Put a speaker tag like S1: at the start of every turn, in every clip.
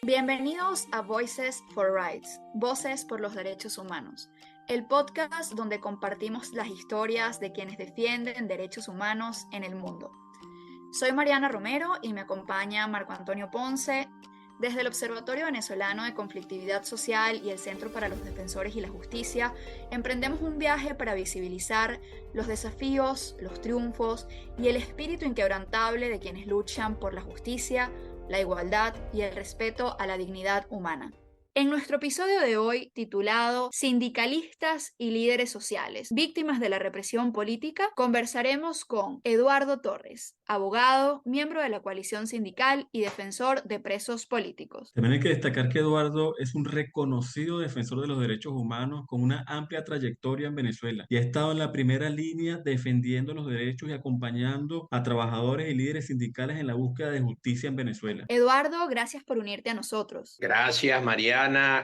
S1: Bienvenidos a Voices for Rights, Voces por los Derechos Humanos, el podcast donde compartimos las historias de quienes defienden derechos humanos en el mundo. Soy Mariana Romero y me acompaña Marco Antonio Ponce. Desde el Observatorio Venezolano de Conflictividad Social y el Centro para los Defensores y la Justicia, emprendemos un viaje para visibilizar los desafíos, los triunfos y el espíritu inquebrantable de quienes luchan por la justicia, la igualdad y el respeto a la dignidad humana. En nuestro episodio de hoy, titulado Sindicalistas y líderes sociales, víctimas de la represión política, conversaremos con Eduardo Torres, abogado, miembro de la coalición sindical y defensor de presos políticos.
S2: También hay que destacar que Eduardo es un reconocido defensor de los derechos humanos con una amplia trayectoria en Venezuela y ha estado en la primera línea defendiendo los derechos y acompañando a trabajadores y líderes sindicales en la búsqueda de justicia en Venezuela.
S1: Eduardo, gracias por unirte a nosotros.
S3: Gracias, Mariana.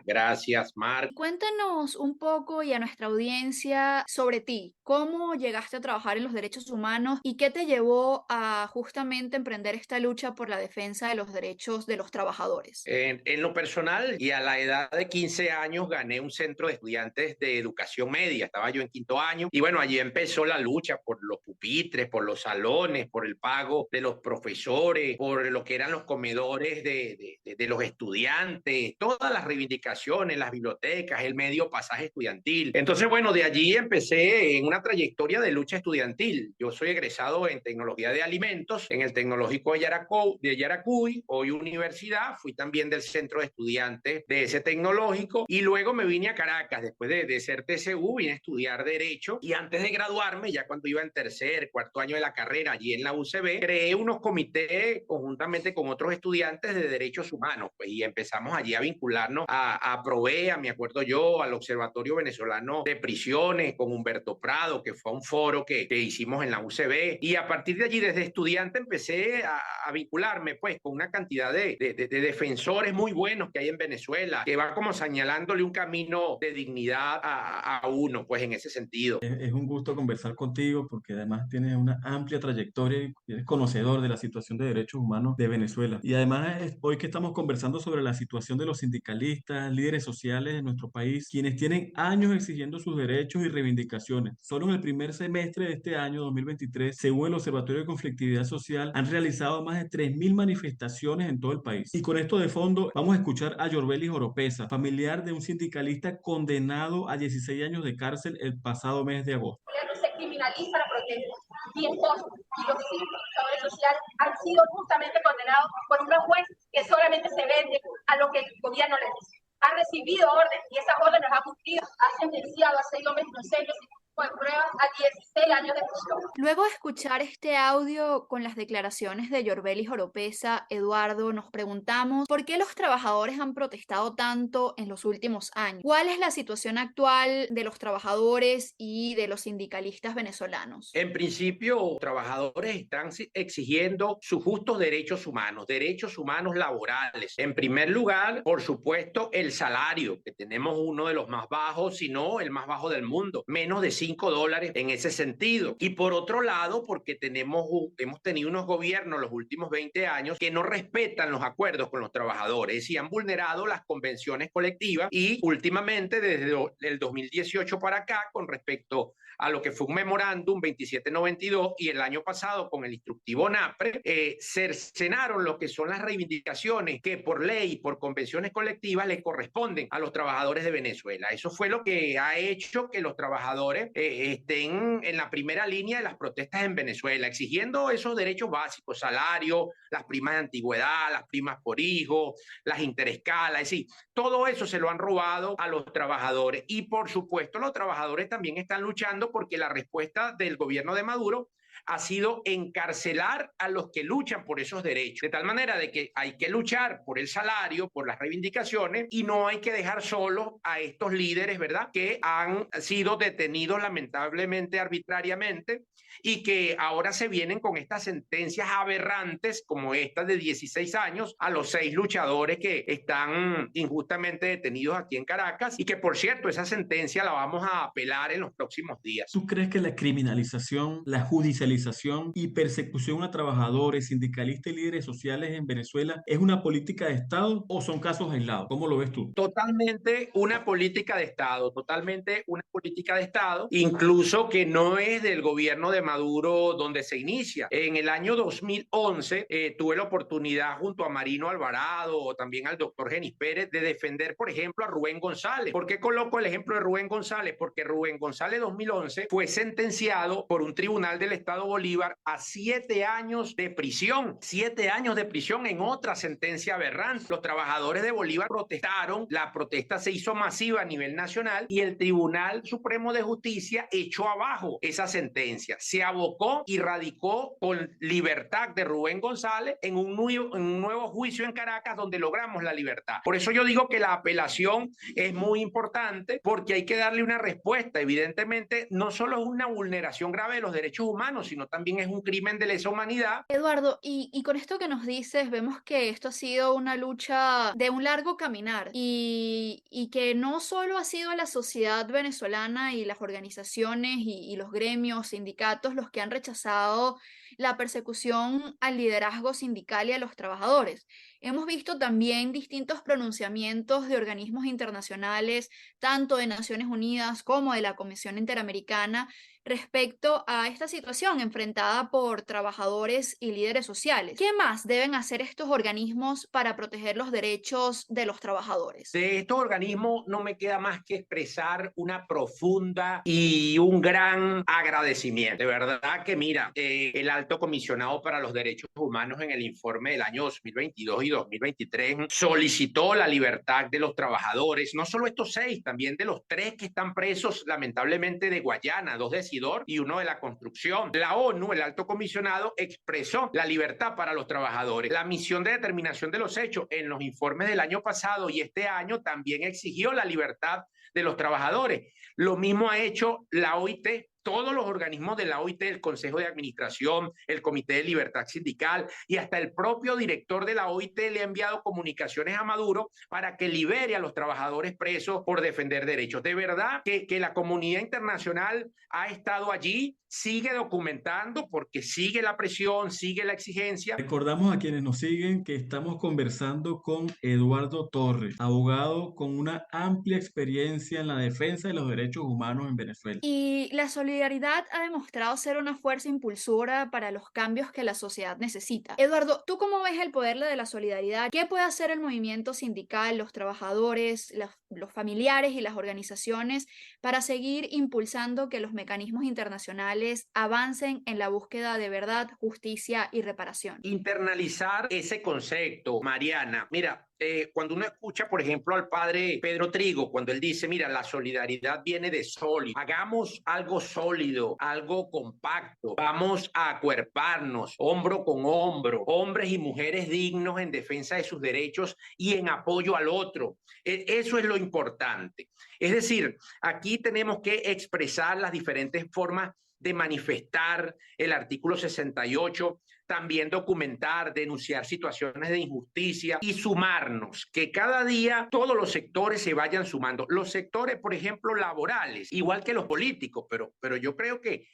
S3: Gracias, Marc.
S1: Cuéntanos un poco y a nuestra audiencia sobre ti. ¿Cómo llegaste a trabajar en los derechos humanos y qué te llevó a justamente emprender esta lucha por la defensa de los derechos de los trabajadores?
S3: En lo personal y a la edad de 15 años gané un centro de estudiantes de educación media. Estaba yo en quinto año y bueno, allí empezó la lucha por los pupitres, por los salones, por el pago de los profesores, por lo que eran los comedores de los estudiantes, todas las reivindicaciones, las bibliotecas, el medio pasaje estudiantil. Entonces, bueno, de allí empecé en una trayectoria de lucha estudiantil. Yo soy egresado en tecnología de alimentos en el Tecnológico de Yaracuy, hoy universidad. Fui también del centro de estudiantes de ese tecnológico y luego me vine a Caracas después de ser TCU, vine a estudiar Derecho y antes de graduarme, ya cuando iba en tercer, cuarto año de la carrera allí en la UCB, creé unos comités conjuntamente con otros estudiantes de derechos humanos pues, y empezamos allí a vincularnos a Provea, me acuerdo yo, al Observatorio Venezolano de Prisiones con Humberto Prado, que fue un foro que hicimos en la UCB y a partir de allí desde estudiante empecé a vincularme pues con una cantidad de defensores muy buenos que hay en Venezuela, que va como señalándole un camino de dignidad a uno, pues en ese sentido.
S2: Es un gusto conversar contigo porque además tienes una amplia trayectoria y eres conocedor de la situación de derechos humanos de Venezuela. Y además hoy que estamos conversando sobre la situación de los sindicalistas, líderes sociales de nuestro país, quienes tienen años exigiendo sus derechos y reivindicaciones. Solo en el primer semestre de este año 2023, según el Observatorio de Conflictividad Social, han realizado más de 3.000 manifestaciones en todo el país. Y con esto de fondo, vamos a escuchar a Yorbelis Oropesa, familiar de un sindicalista condenado a 16 años de cárcel el pasado mes de agosto.
S4: Se criminaliza la protesta y entonces los trabajadores sociales han sido justamente condenados por una juez que solamente se vende a lo que el gobierno le dice. Han recibido órdenes y esas órdenes las ha cumplido, ha sentenciado a 6 hombres inocentes con pruebas a 16 años de prisión.
S1: Luego de escuchar este audio con las declaraciones de Yorbelis Oropesa, Eduardo, nos preguntamos por qué los trabajadores han protestado tanto en los últimos años. ¿Cuál es la situación actual de los trabajadores y de los sindicalistas venezolanos?
S3: En principio, los trabajadores están exigiendo sus justos derechos humanos laborales. En primer lugar, por supuesto, el salario, que tenemos uno de los más bajos, si no el más bajo del mundo, menos de $5 en ese sentido. Y por otro lado, porque hemos tenido unos gobiernos los últimos 20 años que no respetan los acuerdos con los trabajadores y han vulnerado las convenciones colectivas y últimamente desde el 2018 para acá con respecto a lo que fue un memorándum 2792 y el año pasado con el instructivo NAPRE, cercenaron lo que son las reivindicaciones que por ley y por convenciones colectivas le corresponden a los trabajadores de Venezuela. Eso fue lo que ha hecho que los trabajadores estén en la primera línea de las protestas en Venezuela, exigiendo esos derechos básicos, salario, las primas de antigüedad, las primas por hijo, las interescalas, es decir, todo eso se lo han robado a los trabajadores y por supuesto los trabajadores también están luchando porque la respuesta del gobierno de Maduro ha sido encarcelar a los que luchan por esos derechos, de tal manera de que hay que luchar por el salario, por las reivindicaciones y no hay que dejar solos a estos líderes, ¿verdad?, que han sido detenidos lamentablemente arbitrariamente y que ahora se vienen con estas sentencias aberrantes como esta de 16 años a los 6 luchadores que están injustamente detenidos aquí en Caracas y que, por cierto, esa sentencia la vamos a apelar en los próximos días.
S2: ¿Tú crees que la criminalización, la judicialización judicialización y persecución a trabajadores, sindicalistas y líderes sociales en Venezuela es una política de Estado o son casos aislados? ¿Cómo lo ves tú?
S3: Totalmente una política de Estado, totalmente una política de Estado, incluso que no es del gobierno de Maduro donde se inicia. En el año 2011 tuve la oportunidad junto a Marino Alvarado o también al doctor Genis Pérez de defender, por ejemplo, a Rubén González. ¿Por qué coloco el ejemplo de Rubén González? Porque Rubén González 2011 fue sentenciado por un tribunal del Estado Bolívar a 7 años de prisión, 7 años de prisión en otra sentencia aberrante. Los trabajadores de Bolívar protestaron, la protesta se hizo masiva a nivel nacional y el Tribunal Supremo de Justicia echó abajo esa sentencia, se abocó y radicó con libertad de Rubén González en un nuevo juicio en Caracas donde logramos la libertad. Por eso yo digo que la apelación es muy importante porque hay que darle una respuesta. Evidentemente, no solo es una vulneración grave de los derechos humanos, sino también es un crimen de lesa humanidad.
S1: Eduardo, y con esto que nos dices, vemos que esto ha sido una lucha de un largo caminar y que no solo ha sido la sociedad venezolana y las organizaciones y los gremios, sindicatos los que han rechazado la persecución al liderazgo sindical y a los trabajadores. Hemos visto también distintos pronunciamientos de organismos internacionales, tanto de Naciones Unidas como de la Comisión Interamericana, respecto a esta situación enfrentada por trabajadores y líderes sociales. ¿Qué más deben hacer estos organismos para proteger los derechos de los trabajadores?
S3: De estos organismos no me queda más que expresar una profunda y un gran agradecimiento. De verdad que mira, el Alto Comisionado para los Derechos Humanos en el informe del año 2022 y 2023 solicitó la libertad de los trabajadores, no solo estos 6, también de los 3 que están presos lamentablemente de Guayana, 2 de Sidor y 1 de la construcción. La ONU, el Alto Comisionado, expresó la libertad para los trabajadores. La misión de determinación de los hechos en los informes del año pasado y este año también exigió la libertad de los trabajadores. Lo mismo ha hecho la OIT. Todos los organismos de la OIT, el Consejo de Administración, el Comité de Libertad Sindical y hasta el propio director de la OIT le ha enviado comunicaciones a Maduro para que libere a los trabajadores presos por defender derechos. De verdad que la comunidad internacional ha estado allí, sigue documentando porque sigue la presión, sigue la exigencia.
S2: Recordamos a quienes nos siguen que estamos conversando con Eduardo Torres, abogado con una amplia experiencia en la defensa de los derechos humanos en Venezuela.
S1: Y la solidaridad ha demostrado ser una fuerza impulsora para los cambios que la sociedad necesita. Eduardo, ¿tú cómo ves el poder de la solidaridad? ¿Qué puede hacer el movimiento sindical, los trabajadores, los familiares y las organizaciones para seguir impulsando que los mecanismos internacionales avancen en la búsqueda de verdad, justicia y reparación?
S3: Internalizar ese concepto, Mariana. Mira, cuando uno escucha, por ejemplo, al padre Pedro Trigo, cuando él dice, mira, la solidaridad viene de sólido, hagamos algo sólido, algo compacto, vamos a acuerparnos, hombro con hombro, hombres y mujeres dignos en defensa de sus derechos y en apoyo al otro. Eso es lo importante. Es decir, aquí tenemos que expresar las diferentes formas de manifestar el artículo 68, también documentar, denunciar situaciones de injusticia y sumarnos, que cada día todos los sectores se vayan sumando. Los sectores, por ejemplo, laborales, igual que los políticos, pero yo creo que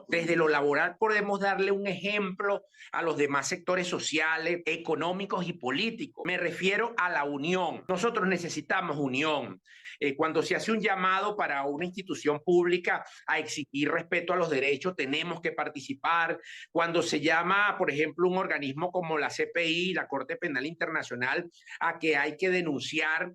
S3: desde lo laboral podemos darle un ejemplo a los demás sectores sociales, económicos y políticos. Me refiero a la unión. Nosotros necesitamos unión. Cuando se hace un llamado para una institución pública a exigir respeto a los derechos, tenemos que participar. Cuando se llama, por ejemplo, un organismo como la CPI, la Corte Penal Internacional, a que hay que denunciar,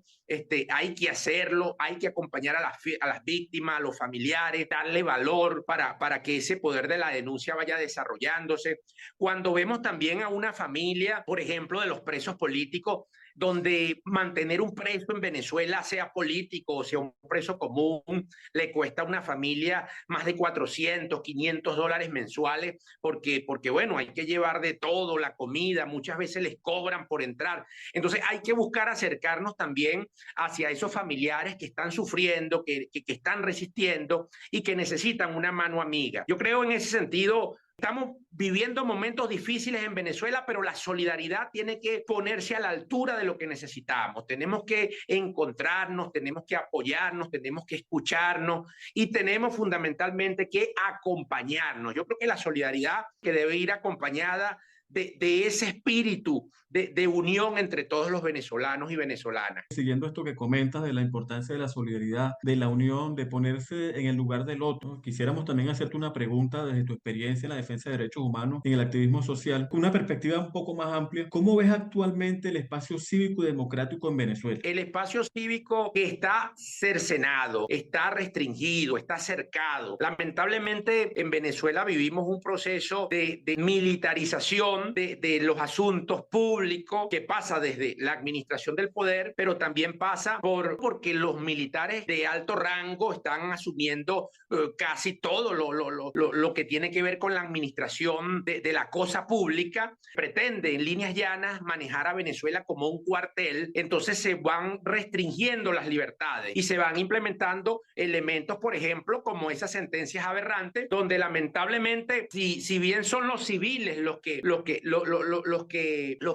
S3: hay que hacerlo, hay que acompañar a las víctimas, a los familiares, darle valor para que ese poder de la denuncia vaya desarrollándose. Cuando vemos también a una familia, por ejemplo, de los presos políticos, donde mantener un preso en Venezuela, sea político o sea un preso común, le cuesta a una familia más de 400, 500 dólares mensuales, porque bueno, hay que llevar de todo, la comida, muchas veces les cobran por entrar. Entonces hay que buscar acercarnos también hacia esos familiares que están sufriendo, que están resistiendo y que necesitan una mano amiga. Yo creo en ese sentido, Estamos viviendo momentos difíciles en Venezuela, pero la solidaridad tiene que ponerse a la altura de lo que necesitamos. Tenemos que encontrarnos, tenemos que apoyarnos, tenemos que escucharnos y tenemos fundamentalmente que acompañarnos. Yo creo que la solidaridad que debe ir acompañada de ese espíritu de unión entre todos los venezolanos y venezolanas.
S2: Siguiendo esto que comentas de la importancia de la solidaridad, de la unión, de ponerse en el lugar del otro, quisiéramos también hacerte una pregunta desde tu experiencia en la defensa de derechos humanos, en el activismo social, con una perspectiva un poco más amplia. ¿Cómo ves actualmente el espacio cívico y democrático en Venezuela?
S3: El espacio cívico está cercenado, está restringido, está cercado. Lamentablemente en Venezuela vivimos un proceso de militarización de los asuntos públicos que pasa desde la administración del poder, pero también pasa porque los militares de alto rango están asumiendo casi todo lo que tiene que ver con la administración de la cosa pública. Pretende en líneas llanas manejar a Venezuela como un cuartel, entonces se van restringiendo las libertades y se van implementando elementos, por ejemplo, como esas sentencias aberrantes, donde lamentablemente, si bien son los civiles los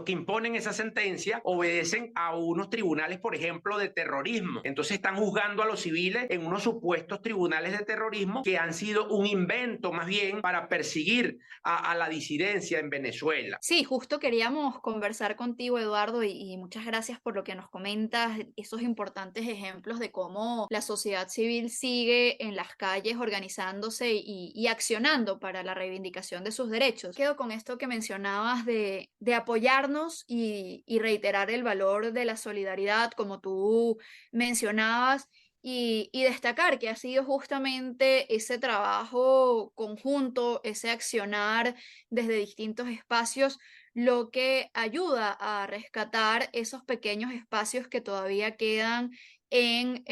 S3: que imponen esa sentencia, obedecen a unos tribunales, por ejemplo, de terrorismo. Entonces están juzgando a los civiles en unos supuestos tribunales de terrorismo que han sido un invento más bien para perseguir a la disidencia en Venezuela.
S1: Sí, justo queríamos conversar contigo, Eduardo, y muchas gracias por lo que nos comentas, esos importantes ejemplos de cómo la sociedad civil sigue en las calles organizándose y accionando para la reivindicación de sus derechos. Quedo con esto que mencionabas de apoyarnos y reiterar el valor de la solidaridad, como tú mencionabas. Y destacar que ha sido justamente ese trabajo conjunto, ese accionar desde distintos espacios, lo que ayuda a rescatar esos pequeños espacios que todavía quedan en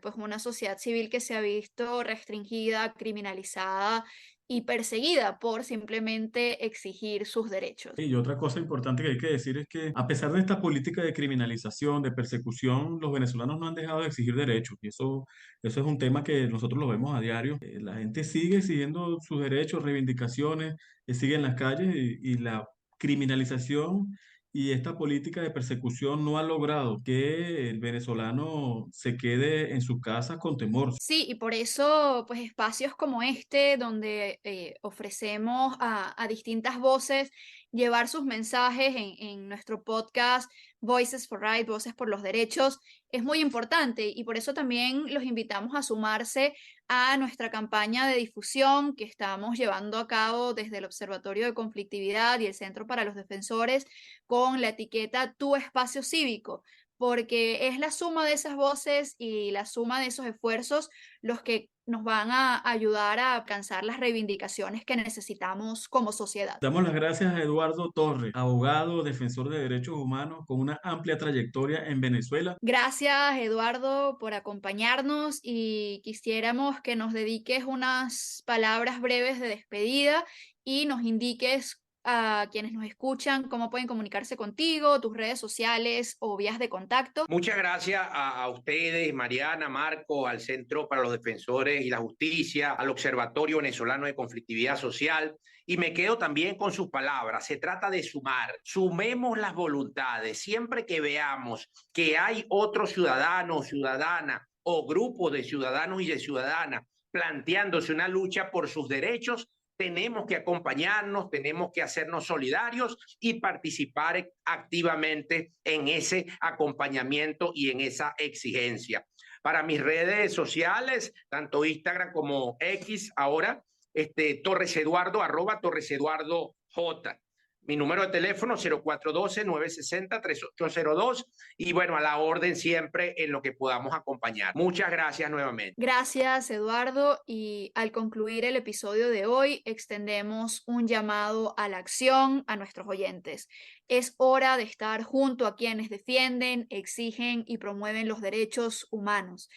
S1: pues una sociedad civil que se ha visto restringida, criminalizada y perseguida por simplemente exigir sus derechos.
S2: Y otra cosa importante que hay que decir es que a pesar de esta política de criminalización, de persecución, los venezolanos no han dejado de exigir derechos. Y eso es un tema que nosotros lo vemos a diario. La gente sigue exigiendo sus derechos, reivindicaciones, sigue en las calles y la criminalización y esta política de persecución no ha logrado que el venezolano se quede en su casa con temor.
S1: Sí, y por eso, pues espacios como este, donde ofrecemos a distintas voces llevar sus mensajes en nuestro podcast Voices for Rights, Voces por los Derechos, es muy importante y por eso también los invitamos a sumarse a nuestra campaña de difusión que estamos llevando a cabo desde el Observatorio de Conflictividad y el Centro para los Defensores con la etiqueta Tu Espacio Cívico, porque es la suma de esas voces y la suma de esos esfuerzos los que nos van a ayudar a alcanzar las reivindicaciones que necesitamos como sociedad.
S2: Damos las gracias a Eduardo Torres, abogado, defensor de derechos humanos con una amplia trayectoria en Venezuela.
S1: Gracias, Eduardo, por acompañarnos y quisiéramos que nos dediques unas palabras breves de despedida y nos indiques a quienes nos escuchan cómo pueden comunicarse contigo, tus redes sociales o vías de contacto.
S3: Muchas gracias a ustedes, Mariana, Marco, al Centro para los Defensores y la Justicia, al Observatorio Venezolano de Conflictividad Social. Y me quedo también con sus palabras. Se trata de sumar. Sumemos las voluntades. Siempre que veamos que hay otro ciudadano o ciudadana o grupo de ciudadanos y de ciudadanas planteándose una lucha por sus derechos, tenemos que acompañarnos, tenemos que hacernos solidarios y participar activamente en ese acompañamiento y en esa exigencia. Para mis redes sociales, tanto Instagram como X, ahora, Torres Eduardo, @TorresEduardoJ. Mi número de teléfono 0412-960-3802 y bueno, a la orden siempre en lo que podamos acompañar. Muchas gracias nuevamente.
S1: Gracias, Eduardo. Y al concluir el episodio de hoy, extendemos un llamado a la acción a nuestros oyentes. Es hora de estar junto a quienes defienden, exigen y promueven los derechos humanos.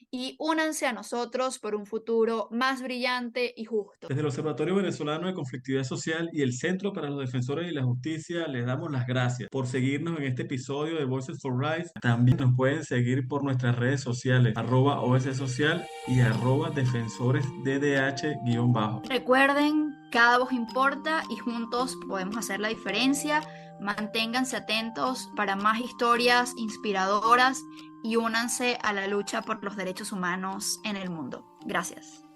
S1: Y únanse a nosotros por un futuro más brillante y justo.
S2: Desde el Observatorio Venezolano de Conflictividad Social y el Centro para los Defensores y la Justicia, les damos las gracias por seguirnos en este episodio de Voices for Rights. También nos pueden seguir por nuestras redes sociales, @OS Social y @DefensoresDDH_.
S1: Recuerden Cada voz importa y juntos podemos hacer la diferencia. Manténganse atentos para más historias inspiradoras y únanse a la lucha por los derechos humanos en el mundo. Gracias.